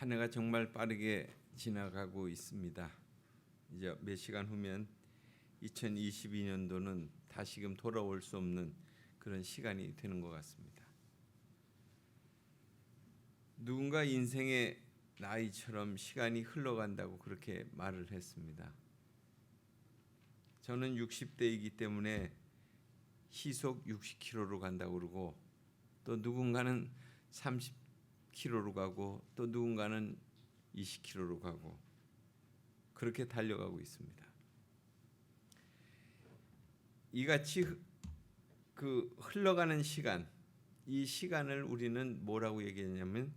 한 해가 정말 빠르게 지나가고 있습니다. 이제 몇 시간 후면 2022년도는 다시금 돌아올 수 없는 그런 시간이 되는 것 같습니다. 누군가 인생의 나이처럼 시간이 흘러간다고 그렇게 말을 했습니다. 저는 60대이기 때문에 시속 60km로 간다고 그러고, 또 누군가는 30km로 가고, 또 누군가는 20km로 가고, 그렇게 달려가고 있습니다. 이같이 흘러가는 시간, 이 시간을 우리는 뭐라고 얘기하냐면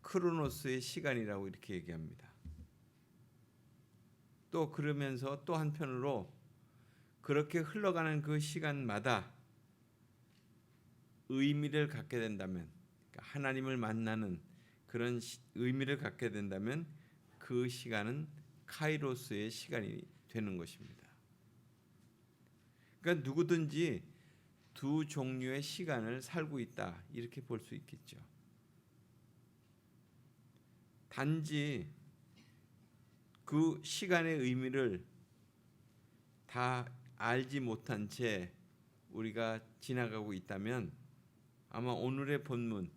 크로노스의 시간이라고 이렇게 얘기합니다. 또 그러면서 또 한편으로 그렇게 흘러가는 그 시간마다 의미를 갖게 된다면, 그러니까 하나님을 만나는 그런 의미를 갖게 된다면 그 시간은 카이로스의 시간이 되는 것입니다. 그러니까 누구든지 두 종류의 시간을 살고 있다, 이렇게 볼 수 있겠죠. 단지 그 시간의 의미를 다 알지 못한 채 우리가 지나가고 있다면 아마 오늘의 본문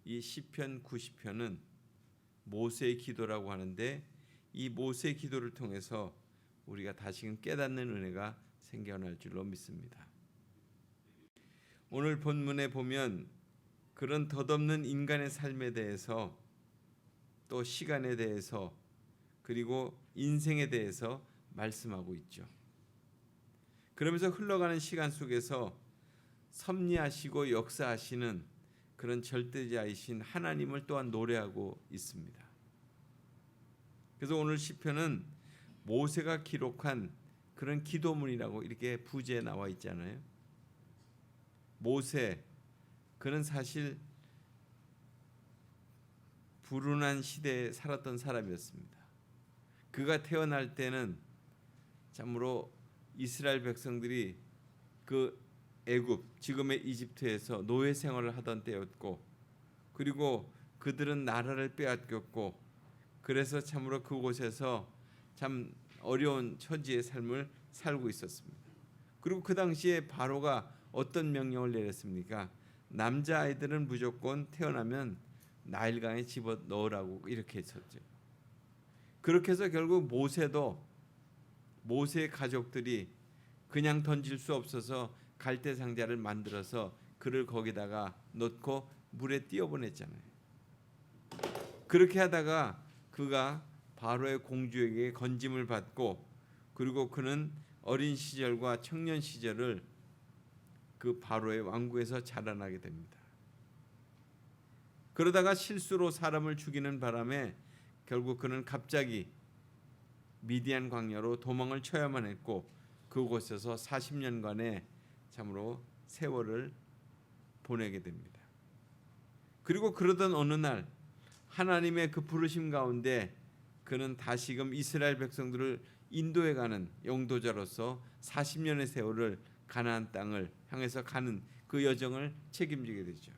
이 시편 90편은 모세의 기도라고 하는데, 이 모세의 기도를 통해서 우리가 다시금 깨닫는 은혜가 생겨날 줄로 믿습니다. 오늘 본문에 보면 그런 덧없는 인간의 삶에 대해서, 또 시간에 대해서, 그리고 인생에 대해서 말씀하고 있죠. 그러면서 흘러가는 시간 속에서 섭리하시고 역사하시는 그런 절대자이신 하나님을 또한 노래하고 있습니다. 그래서 오늘 시편은 모세가 기록한 그런 기도문이라고 이렇게 부제에 나와 있잖아요. 모세, 그는 사실 불운한 시대에 살았던 사람이었습니다. 그가 태어날 때는 참으로 이스라엘 백성들이 그 애굽, 지금의 이집트에서 노예 생활을 하던 때였고, 그리고 그들은 나라를 빼앗겼고, 그래서 참으로 그곳에서 참 어려운 처지의 삶을 살고 있었습니다. 그리고 그 당시에 바로가 어떤 명령을 내렸습니까? 남자아이들은 무조건 태어나면 나일강에 집어 넣으라고 이렇게 했었죠. 그렇게 해서 결국 모세의 가족들이 그냥 던질 수 없어서 갈대 상자를 만들어서 그를 거기다가 넣고 물에 띄어보냈잖아요. 그렇게 하다가 그가 바로의 공주에게 건짐을 받고, 그리고 그는 어린 시절과 청년 시절을 그 바로의 왕궁에서 자라나게 됩니다. 그러다가 실수로 사람을 죽이는 바람에 결국 그는 갑자기 미디안 광야로 도망을 쳐야만 했고, 그곳에서 40년간의 참으로 세월을 보내게 됩니다. 그리고 그러던 어느 날 하나님의 그 부르심 가운데 그는 다시금 이스라엘 백성들을 인도해 가는 영도자로서 40년의 세월을 가나안 땅을 향해서 가는 그 여정을 책임지게 되죠.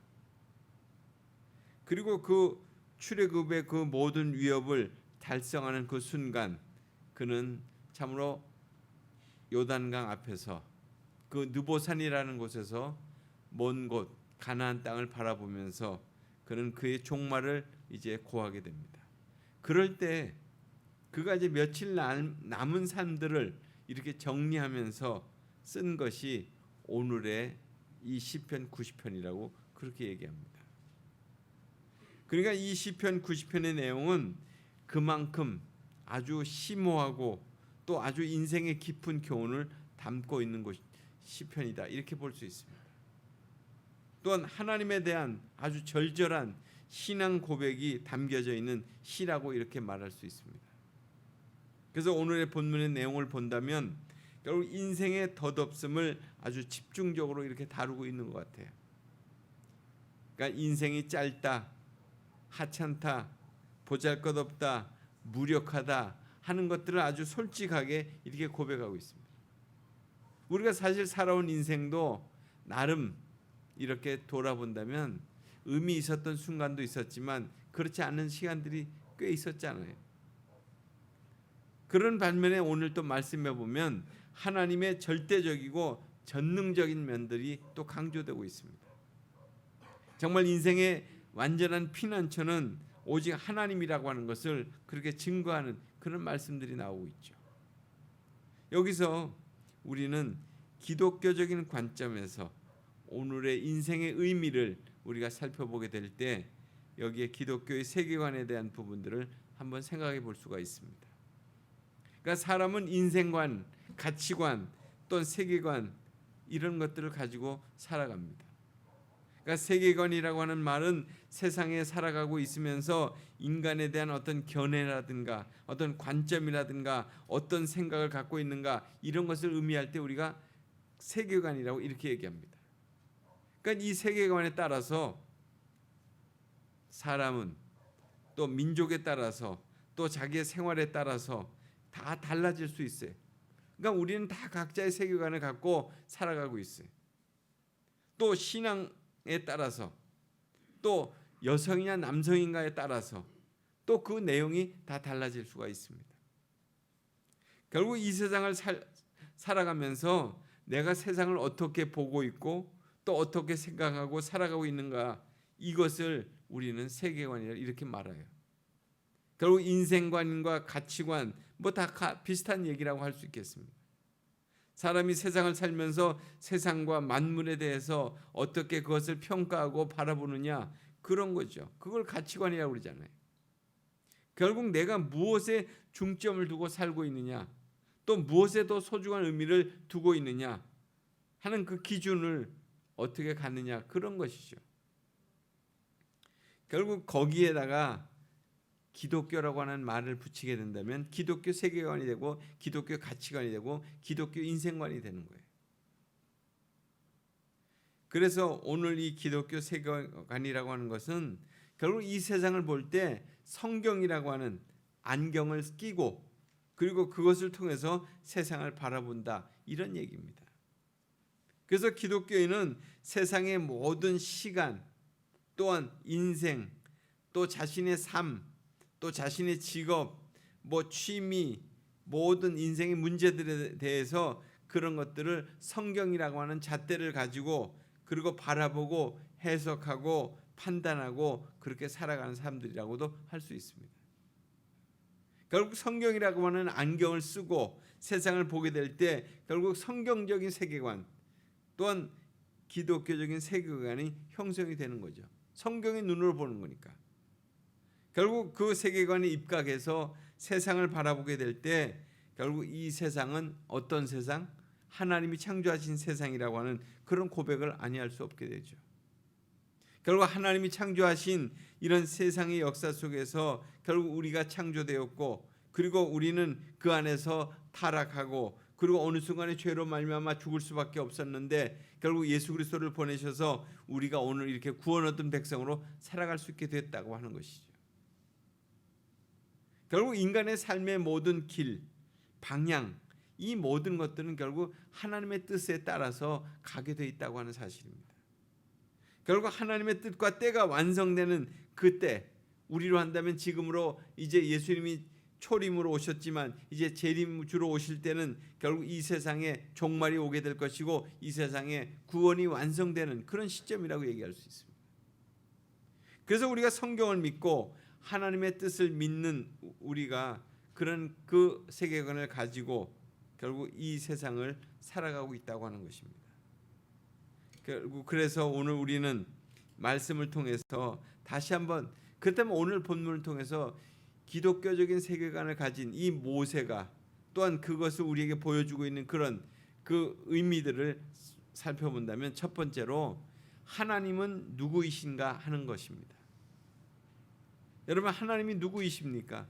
그리고 그 출애굽의 그 모든 위협을 달성하는 그 순간 그는 참으로 요단강 앞에서 그 느보산이라는 곳에서 먼 곳 가나안 땅을 바라보면서 그는 그의 종말을 이제 고하게 됩니다. 그럴 때 그가 이제 며칠 남은 삶들을 이렇게 정리하면서 쓴 것이 오늘의 이 시편 90편이라고 그렇게 얘기합니다. 그러니까 이 시편 90편의 내용은 그만큼 아주 심오하고 또 아주 인생의 깊은 교훈을 담고 있는 것이 시편이다, 이렇게 볼 수 있습니다. 또한 하나님에 대한 아주 절절한 신앙 고백이 담겨져 있는 시라고 이렇게 말할 수 있습니다. 그래서 오늘의 본문의 내용을 본다면 결국 인생의 덧없음을 아주 집중적으로 이렇게 다루고 있는 것 같아요. 그러니까 인생이 짧다, 하찮다, 보잘것없다, 무력하다 하는 것들을 아주 솔직하게 이렇게 고백하고 있습니다. 우리가 사실 살아온 인생도 나름 이렇게 돌아본다면 의미 있었던 순간도 있었지만 그렇지 않은 시간들이 꽤 있었잖아요. 그런 반면에 오늘 또 말씀해 보면 하나님의 절대적이고 전능적인 면들이 또 강조되고 있습니다. 정말 인생의 완전한 피난처는 오직 하나님이라고 하는 것을 그렇게 증거하는 그런 말씀들이 나오고 있죠. 여기서 우리는 기독교적인 관점에서 오늘의 인생의 의미를 우리가 살펴보게 될 때 여기에 기독교의 세계관에 대한 부분들을 한번 생각해 볼 수가 있습니다. 그러니까 사람은 인생관, 가치관, 또는 세계관 이런 것들을 가지고 살아갑니다. 그러니까 세계관이라고 하는 말은 세상에 살아가고 있으면서 인간에 대한 어떤 견해라든가 어떤 관점이라든가 어떤 생각을 갖고 있는가 이런 것을 의미할 때 우리가 세계관이라고 이렇게 얘기합니다. 그러니까 이 세계관에 따라서 사람은 또 민족에 따라서 또 자기의 생활에 따라서 다 달라질 수 있어요. 그러니까 우리는 다 각자의 세계관을 갖고 살아가고 있어요. 또 신앙에 따라서 또 여성이냐 남성인가에 따라서 또 그 내용이 다 달라질 수가 있습니다. 결국 이 세상을 살아가면서 내가 세상을 어떻게 보고 있고 또 어떻게 생각하고 살아가고 있는가 이것을 우리는 세계관이라 이렇게 말해요. 결국 인생관과 가치관 뭐 다 비슷한 얘기라고 할 수 있겠습니다. 사람이 세상을 살면서 세상과 만물에 대해서 어떻게 그것을 평가하고 바라보느냐 그런 거죠. 그걸 가치관이라고 그러잖아요. 결국 내가 무엇에 중점을 두고 살고 있느냐 또 무엇에 더 소중한 의미를 두고 있느냐 하는 그 기준을 어떻게 갖느냐 그런 것이죠. 결국 거기에다가 기독교라고 하는 말을 붙이게 된다면 기독교 세계관이 되고 기독교 가치관이 되고 기독교 인생관이 되는 거예요. 그래서 오늘 이 기독교 세계관이라고 하는 것은 결국 이 세상을 볼 때 성경이라고 하는 안경을 끼고 그리고 그것을 통해서 세상을 바라본다 이런 얘기입니다. 그래서 기독교인은 세상의 모든 시간 또한 인생 또 자신의 삶 또 자신의 직업 뭐 취미 모든 인생의 문제들에 대해서 그런 것들을 성경이라고 하는 잣대를 가지고 그리고 바라보고 해석하고 판단하고 그렇게 살아가는 사람들이라고도 할 수 있습니다. 결국 성경이라고 하는 안경을 쓰고 세상을 보게 될 때 결국 성경적인 세계관 또한 기독교적인 세계관이 형성이 되는 거죠. 성경의 눈으로 보는 거니까. 결국 그 세계관에 입각해서 세상을 바라보게 될 때 결국 이 세상은 어떤 세상? 하나님이 창조하신 세상이라고 하는 그런 고백을 아니할 수 없게 되죠. 결국 하나님이 창조하신 이런 세상의 역사 속에서 결국 우리가 창조되었고 그리고 우리는 그 안에서 타락하고 그리고 어느 순간에 죄로 말미암아 죽을 수밖에 없었는데 결국 예수 그리스도를 보내셔서 우리가 오늘 이렇게 구원 얻은 백성으로 살아갈 수 있게 됐다고 하는 것이죠. 결국 인간의 삶의 모든 길, 방향 이 모든 것들은 결국 하나님의 뜻에 따라서 가게 돼 있다고 하는 사실입니다. 결국 하나님의 뜻과 때가 완성되는 그때 우리로 한다면 지금으로 이제 예수님이 초림으로 오셨지만 이제 재림주로 오실 때는 결국 이 세상에 종말이 오게 될 것이고 이 세상에 구원이 완성되는 그런 시점이라고 얘기할 수 있습니다. 그래서 우리가 성경을 믿고 하나님의 뜻을 믿는 우리가 그런 그 세계관을 가지고 결국 이 세상을 살아가고 있다고 하는 것입니다. 결국 그래서 오늘 우리는 말씀을 통해서 다시 한번 그렇다면 오늘 본문을 통해서 기독교적인 세계관을 가진 이 모세가 또한 그것을 우리에게 보여주고 있는 그런 그 의미들을 살펴본다면 첫 번째로 하나님은 누구이신가 하는 것입니다. 여러분 하나님이 누구이십니까?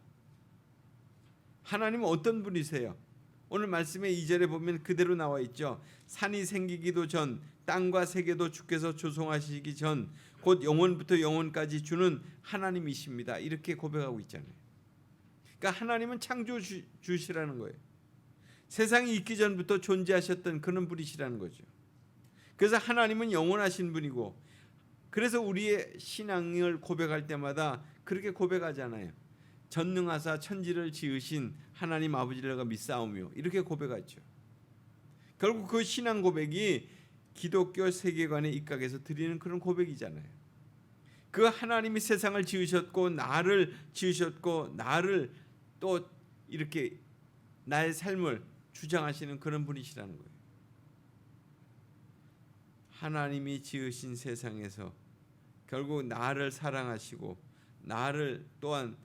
하나님은 어떤 분이세요? 오늘 말씀의 2절에 보면 그대로 나와 있죠. 산이 생기기도 전 땅과 세계도 주께서 조성하시기 전 곧 영원부터 영원까지 주는 하나님이십니다. 이렇게 고백하고 있잖아요. 그러니까 하나님은 창조주시라는 거예요. 세상이 있기 전부터 존재하셨던 그런 분이시라는 거죠. 그래서 하나님은 영원하신 분이고 그래서 우리의 신앙을 고백할 때마다 그렇게 고백하잖아요. 전능하사 천지를 지으신 하나님 아버지를 내가 믿사오며 이렇게 고백하죠. 결국 그 신앙 고백이 기독교 세계관에 입각해서 드리는 그런 고백이잖아요. 그 하나님이 세상을 지으셨고 나를 지으셨고 나를 또 이렇게 나의 삶을 주장하시는 그런 분이시라는 거예요. 하나님이 지으신 세상에서 결국 나를 사랑하시고 나를 또한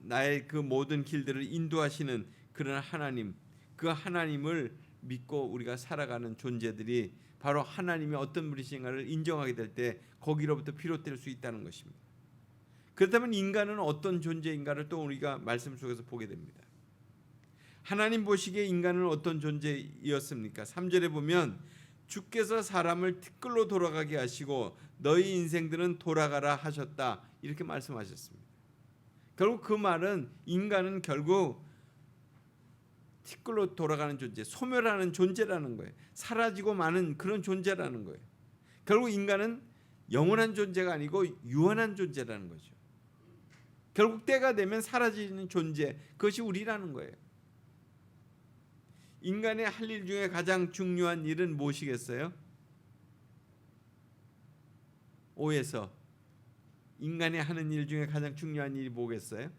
나의 그 모든 길들을 인도하시는 그런 하나님, 그 하나님을 믿고 우리가 살아가는 존재들이 바로 하나님이 어떤 분이신가를 인정하게 될 때 거기로부터 비롯될 수 있다는 것입니다. 그렇다면 인간은 어떤 존재인가를 또 우리가 말씀 속에서 보게 됩니다. 하나님 보시기에 인간은 어떤 존재이었습니까? 3절에 보면 주께서 사람을 티끌로 돌아가게 하시고 너희 인생들은 돌아가라 하셨다 이렇게 말씀하셨습니다. 결국 그 말은 인간은 결국 티끌로 돌아가는 존재, 소멸하는 존재라는 거예요. 사라지고 마는 그런 존재라는 거예요. 결국 인간은 영원한 존재가 아니고 유한한 존재라는 거죠. 결국 때가 되면 사라지는 존재, 그것이 우리라는 거예요. 인간의 할 일 중에 가장 중요한 일은 무엇이겠어요? 5에서 인간이 하는 일 중에 가장 중요한 일이 뭐겠어요?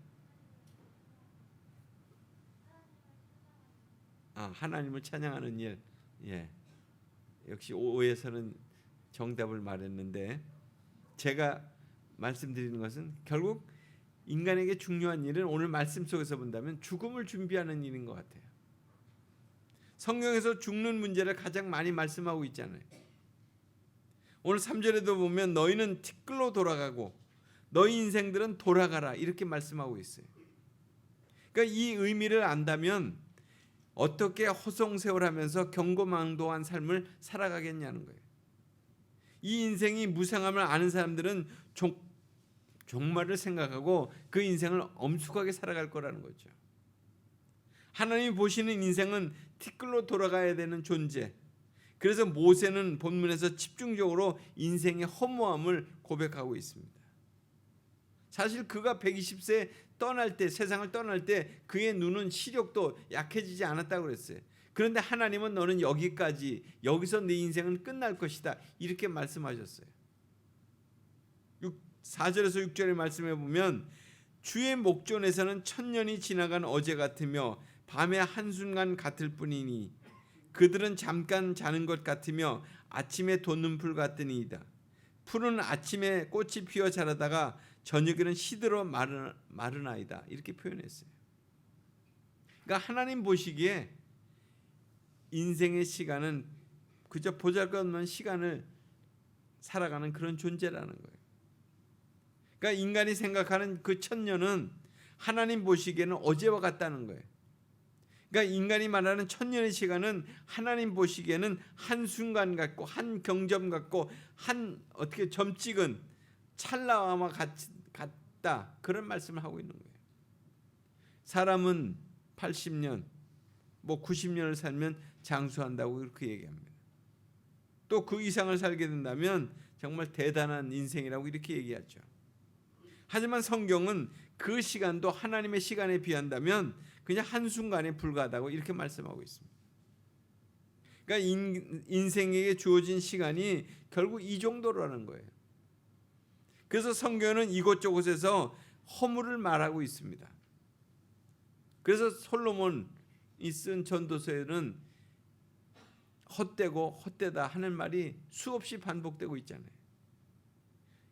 하나님을 찬양하는 일. 예. 역시 5에서는 정답을 말했는데 제가 말씀드리는 것은 결국 인간에게 중요한 일은 오늘 말씀 속에서 본다면 죽음을 준비하는 일인 것 같아요. 성경에서 죽는 문제를 가장 많이 말씀하고 있잖아요. 오늘 3절에도 보면 너희는 티끌로 돌아가고 너희 인생들은 돌아가라 이렇게 말씀하고 있어요. 그러니까 이 의미를 안다면 어떻게 허송세월하면서 경고망도한 삶을 살아가겠냐는 거예요. 이 인생이 무상함을 아는 사람들은 종말을 생각하고 그 인생을 엄숙하게 살아갈 거라는 거죠. 하나님이 보시는 인생은 티끌로 돌아가야 되는 존재. 그래서 모세는 본문에서 집중적으로 인생의 허무함을 고백하고 있습니다. 사실 그가 120세 떠날 때, 세상을 떠날 때 그의 눈은 시력도 약해지지 않았다고 그랬어요. 그런데 하나님은 너는 여기까지, 여기서 네 인생은 끝날 것이다 이렇게 말씀하셨어요. 4절에서 6절의 말씀에 보면 주의 목전에서는 천년이 지나간 어제 같으며 밤의 한순간 같을 뿐이니 그들은 잠깐 자는 것 같으며 아침에 돋는 풀 같으니이다. 풀은 아침에 꽃이 피어 자라다가 저녁에는 시들어 마르나이다 이렇게 표현했어요. 그러니까 하나님 보시기에 인생의 시간은 그저 보잘것없는 시간을 살아가는 그런 존재라는 거예요. 그러니까 인간이 생각하는 그 천년은 하나님 보시기에는 어제와 같다는 거예요. 그러니까 인간이 말하는 천년의 시간은 하나님 보시기에는 한순간 같고 한 경점 같고 한 어떻게 점 찍은 찰나와 같다 그런 말씀을 하고 있는 거예요. 사람은 80년 90년을 살면 장수한다고 그렇게 얘기합니다. 또 그 이상을 살게 된다면 정말 대단한 인생이라고 이렇게 얘기하죠. 하지만 성경은 그 시간도 하나님의 시간에 비한다면 그냥 한순간에 불과하다고 이렇게 말씀하고 있습니다. 그러니까 인생에게 주어진 시간이 결국 이 정도라는 거예요. 그래서 성경은 이곳저곳에서 허물을 말하고 있습니다. 그래서 솔로몬이 쓴 전도서에는 헛되고 헛되다 하는 말이 수없이 반복되고 있잖아요.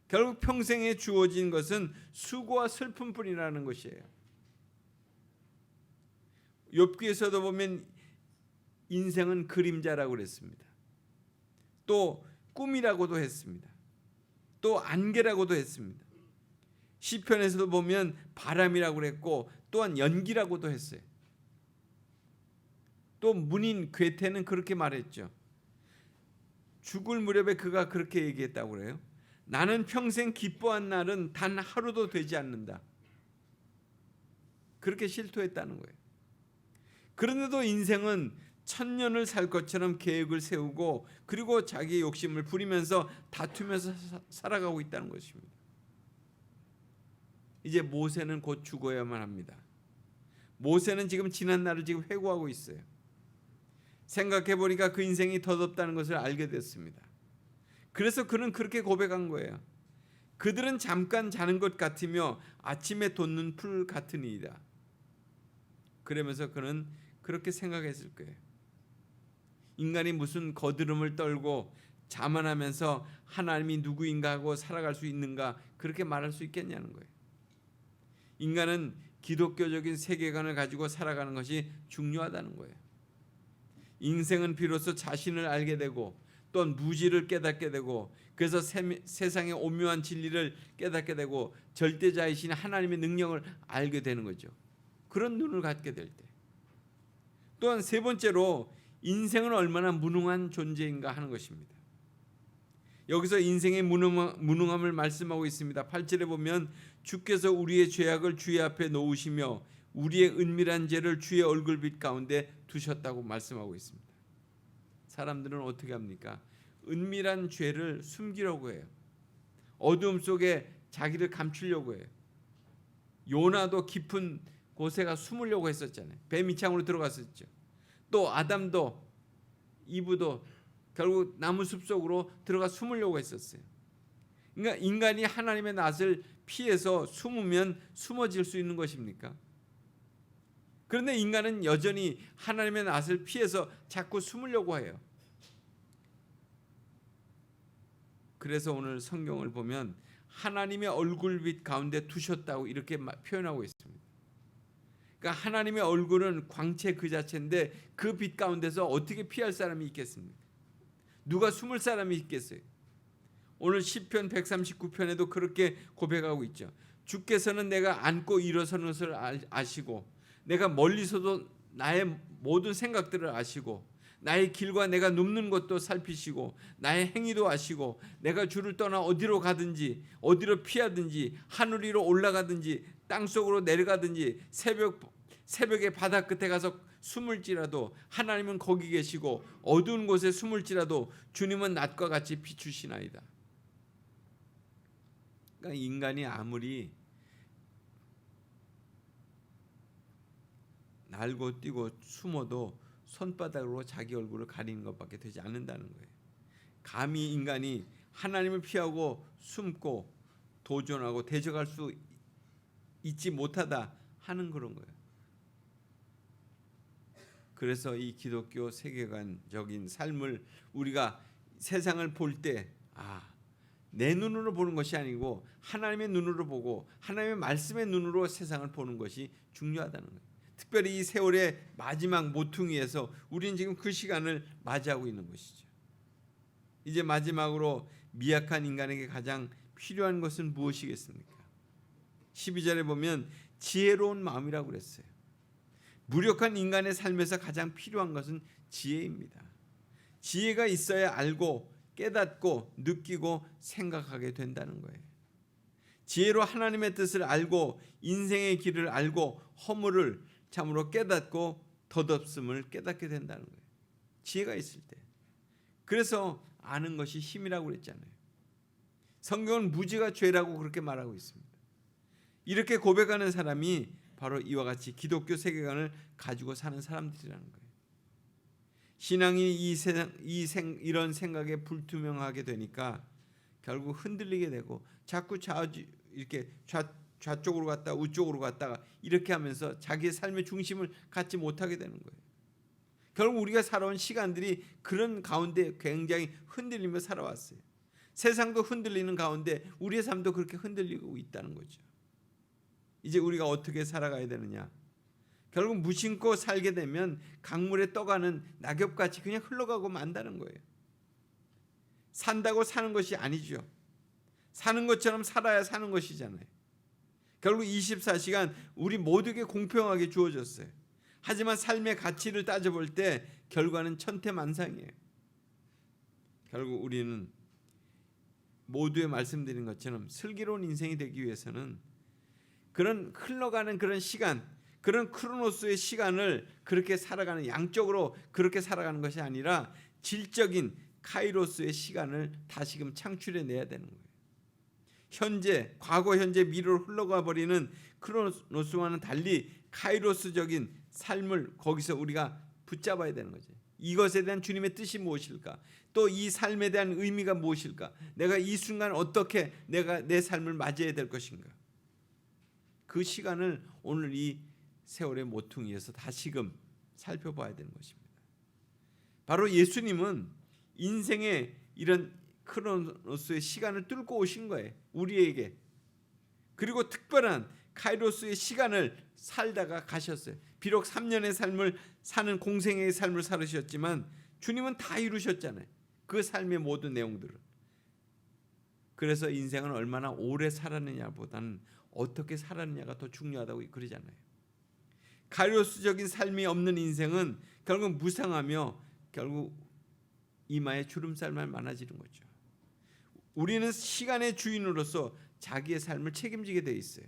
결국 평생에 주어진 것은 수고와 슬픔뿐이라는 것이에요. 욥기에서도 보면 인생은 그림자라고 그랬습니다. 또 꿈이라고도 했습니다. 또 안개라고도 했습니다. 시편에서도 보면 바람이라고 그랬고 또한 연기라고도 했어요. 또 문인 괴테는 그렇게 말했죠. 죽을 무렵에 그가 그렇게 얘기했다고 그래요. 나는 평생 기뻐한 날은 단 하루도 되지 않는다. 그렇게 실토했다는 거예요. 그런데도 인생은 천년을 살 것처럼 계획을 세우고 그리고 자기의 욕심을 부리면서 다투면서 살아가고 있다는 것입니다. 이제 모세는 곧 죽어야만 합니다. 모세는 지금 지난 날을 지금 회고하고 있어요. 생각해보니까 그 인생이 덧없다는 것을 알게 됐습니다. 그래서 그는 그렇게 고백한 거예요. 그들은 잠깐 자는 것 같으며 아침에 돋는 풀 같으니이다. 그러면서 그는 그렇게 생각했을 거예요. 인간이 무슨 거드름을 떨고 자만하면서 하나님이 누구인가 하고 살아갈 수 있는가, 그렇게 말할 수 있겠냐는 거예요. 인간은 기독교적인 세계관을 가지고 살아가는 것이 중요하다는 거예요. 인생은 비로소 자신을 알게 되고 또 무지를 깨닫게 되고, 그래서 세상의 오묘한 진리를 깨닫게 되고 절대자이신 하나님의 능력을 알게 되는 거죠. 그런 눈을 갖게 될 때. 또한 세 번째로 인생은 얼마나 무능한 존재인가 하는 것입니다. 여기서 인생의 무능함을 말씀하고 있습니다. 8절에 보면 주께서 우리의 죄악을 주의 앞에 놓으시며 우리의 은밀한 죄를 주의 얼굴빛 가운데 두셨다고 말씀하고 있습니다. 사람들은 어떻게 합니까? 은밀한 죄를 숨기려고 해요. 어두움 속에 자기를 감추려고 해요. 요나도 깊은 곳에 가 숨으려고 했었잖아요. 배 밑창으로 들어갔었죠. 또 아담도 이브도 결국 나무 숲속으로 들어가 숨으려고 했었어요. 그러니까 인간이 하나님의 낯을 피해서 숨으면 숨어질 수 있는 것입니까? 그런데 인간은 여전히 하나님의 낯을 피해서 자꾸 숨으려고 해요. 그래서 오늘 성경을 보면 하나님의 얼굴빛 가운데 두셨다고 이렇게 표현하고 있습니다. 그러니까 하나님의 얼굴은 광채 그 자체인데 그 빛 가운데서 어떻게 피할 사람이 있겠습니까? 누가 숨을 사람이 있겠어요? 오늘 시편 139편에도 그렇게 고백하고 있죠. 주께서는 내가 앉고 일어서는 것을 아시고 내가 멀리서도 나의 모든 생각들을 아시고 나의 길과 내가 눕는 것도 살피시고 나의 행위도 아시고 내가 주를 떠나 어디로 가든지 어디로 피하든지 하늘 위로 올라가든지 땅속으로 내려가든지 새벽에 바다 끝에 가서 숨을지라도 하나님은 거기 계시고 어두운 곳에 숨을지라도 주님은 낮과 같이 비추시나이다. 그러니까 인간이 아무리 날고 뛰고 숨어도 손바닥으로 자기 얼굴을 가리는 것밖에 되지 않는다는 거예요. 감히 인간이 하나님을 피하고 숨고 도전하고 대적할 수 있지 못하다 하는 그런 거예요. 그래서 이 기독교 세계관적인 삶을 우리가 세상을 볼 때 내 눈으로 보는 것이 아니고 하나님의 눈으로 보고 하나님의 말씀의 눈으로 세상을 보는 것이 중요하다는 거예요. 특별히 이 세월의 마지막 모퉁이에서 우리는 지금 그 시간을 맞이하고 있는 것이죠. 이제 마지막으로 미약한 인간에게 가장 필요한 것은 무엇이겠습니까? 12절에 보면 지혜로운 마음이라고 그랬어요. 무력한 인간의 삶에서 가장 필요한 것은 지혜입니다. 지혜가 있어야 알고 깨닫고 느끼고 생각하게 된다는 거예요. 지혜로 하나님의 뜻을 알고 인생의 길을 알고 허물을 참으로 깨닫고 덧없음을 깨닫게 된다는 거예요. 지혜가 있을 때. 그래서 아는 것이 힘이라고 그랬잖아요. 성경은 무지가 죄라고 그렇게 말하고 있습니다. 이렇게 고백하는 사람이 바로 이와 같이 기독교 세계관을 가지고 사는 사람들이라는 거예요. 신앙이 이런 생각에 불투명하게 되니까 결국 흔들리게 되고 자꾸 이렇게 좌쪽으로 갔다가 우쪽으로 갔다가 이렇게 하면서 자기의 삶의 중심을 갖지 못하게 되는 거예요. 결국 우리가 살아온 시간들이 그런 가운데 굉장히 흔들리며 살아왔어요. 세상도 흔들리는 가운데 우리의 삶도 그렇게 흔들리고 있다는 거죠. 이제 우리가 어떻게 살아가야 되느냐? 결국 무심코 살게 되면 강물에 떠가는 낙엽같이 그냥 흘러가고 만다는 거예요. 산다고 사는 것이 아니죠. 사는 것처럼 살아야 사는 것이잖아요. 결국 24시간 우리 모두에게 공평하게 주어졌어요. 하지만 삶의 가치를 따져볼 때 결과는 천태만상이에요. 결국 우리는 모두에 말씀드린 것처럼 슬기로운 인생이 되기 위해서는 그런 흘러가는 그런 시간, 그런 크로노스의 시간을 그렇게 살아가는, 양적으로 그렇게 살아가는 것이 아니라 질적인 카이로스의 시간을 다시금 창출해내야 되는 거예요. 현재, 과거, 현재, 미래로 흘러가 버리는 크로노스와는 달리 카이로스적인 삶을 거기서 우리가 붙잡아야 되는 거지. 이것에 대한 주님의 뜻이 무엇일까? 또 이 삶에 대한 의미가 무엇일까? 내가 이 순간 어떻게 내가 내 삶을 맞이해야 될 것인가? 그 시간을 오늘 이 세월의 모퉁이에서 다시금 살펴봐야 되는 것입니다. 바로 예수님은 인생의 이런 크로노스의 시간을 뚫고 오신 거예요. 우리에게. 그리고 특별한 카이로스의 시간을 살다가 가셨어요. 비록 3년의 삶을 사는 공생의 삶을 살으셨지만 주님은 다 이루셨잖아요. 그 삶의 모든 내용들을. 그래서 인생은 얼마나 오래 살았느냐보다는 어떻게 살았느냐가 더 중요하다고 그러잖아요. 카이로스적인 삶이 없는 인생은 결국 무상하며 결국 이마에 주름살만 많아지는 거죠. 우리는 시간의 주인으로서 자기의 삶을 책임지게 돼 있어요.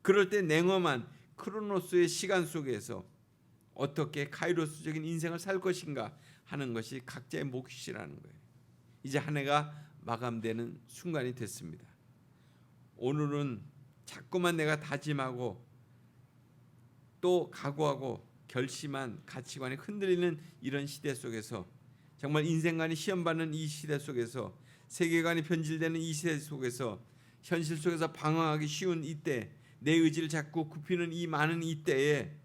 그럴 때 냉엄한 크로노스의 시간 속에서 어떻게 카이로스적인 인생을 살 것인가 하는 것이 각자의 몫이라는 거예요. 이제 한 해가 마감되는 순간이 됐습니다. 오늘은 자꾸만 내가 다짐하고 또 각오하고 결심한 가치관이 흔들리는 이런 시대 속에서, 정말 인생관이 시험받는 이 시대 속에서, 세계관이 변질되는 이 시대 속에서, 현실 속에서 방황하기 쉬운 이때, 내 의지를 자꾸 굽히는 이 많은 이때에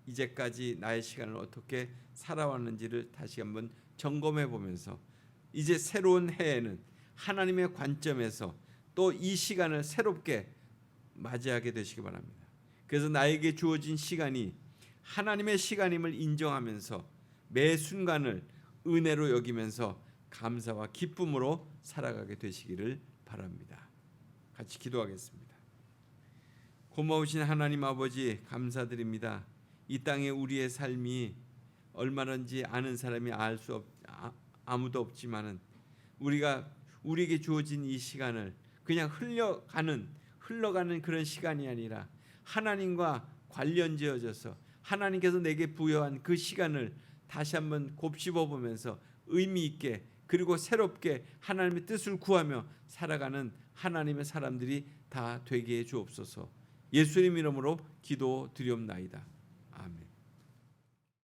이제까지 나의 시간을 어떻게 살아왔는지를 다시 한번 점검해 보면서 이제 새로운 해에는 하나님의 관점에서 또 이 시간을 새롭게 맞이하게 되시기 바랍니다. 그래서 나에게 주어진 시간이 하나님의 시간임을 인정하면서 매 순간을 은혜로 여기면서 감사와 기쁨으로 살아가게 되시기를 바랍니다. 같이 기도하겠습니다. 고마우신 하나님 아버지, 감사드립니다. 이 땅에 우리의 삶이 얼마든지 아는 사람이 아무도 없지만은 우리에게 주어진 이 시간을 그냥 흘러가는 그런 시간이 아니라 하나님과 관련지어져서 하나님께서 내게 부여한 그 시간을 다시 한번 곱씹어 보면서 의미 있게 그리고 새롭게 하나님의 뜻을 구하며 살아가는 하나님의 사람들이 다 되게 해 주옵소서. 예수님 이름으로 기도드리옵나이다. 아멘.